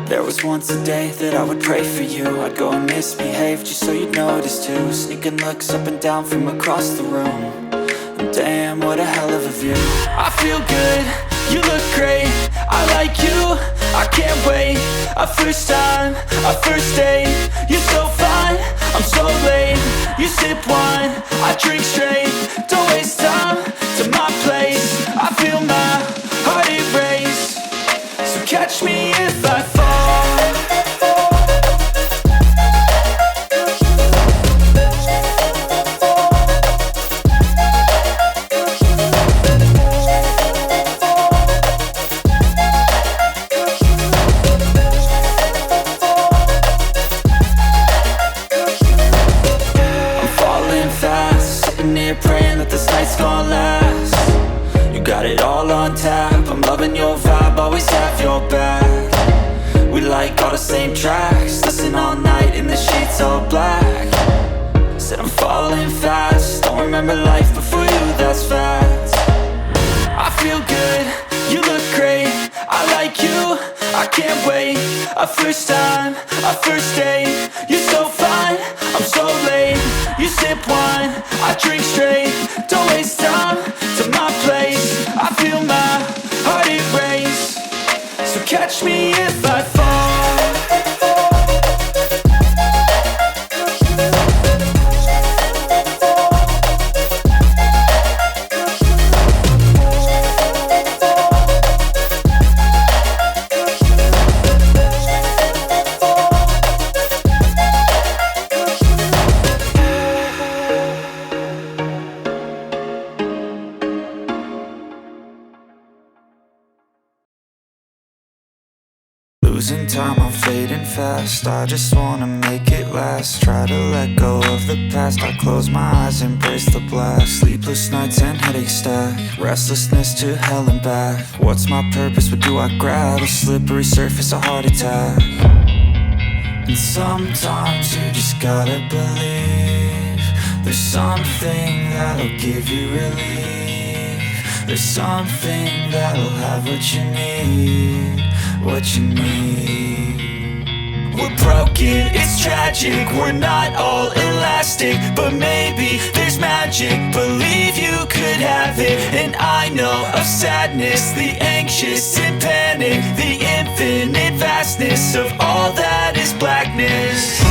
There was once a day that I would pray for you. I'd go and misbehave just so you'd notice too. Sneaking looks up and down from across the room. And damn, what a hell of a view. I feel good, you look great, I like you, I can't wait. A first time, a first date, you're so fine, I'm so late. You sip wine, I drink straight. Don't waste time to my place. I feel my heart erase. So catch me if I fall. Praying that this night's gonna last. You got it all on tap, I'm loving your vibe, always have your back. We like all the same tracks, listen all night in the sheets all black. Said I'm falling fast, don't remember life before you, that's fact. I feel good, you look great, I like you, I can't wait. A first time, a first date, you're so fine, I'm so late. You sip wine, I drink straight. Don't waste time to my place. I feel my heart erase. So catch me if I fall. Losing time, I'm fading fast. I just wanna make it last. Try to let go of the past. I close my eyes, embrace the blast. Sleepless nights and headache stack. Restlessness to hell and back. What's my purpose, what do I grab? A slippery surface, a heart attack. And sometimes you just gotta believe there's something that'll give you relief. There's something that'll have what you need, what you need. We're broken, it's tragic, we're not all elastic, but maybe there's magic. Believe you could have it. And I know of sadness, the anxious and panic, the infinite vastness of all that is blackness.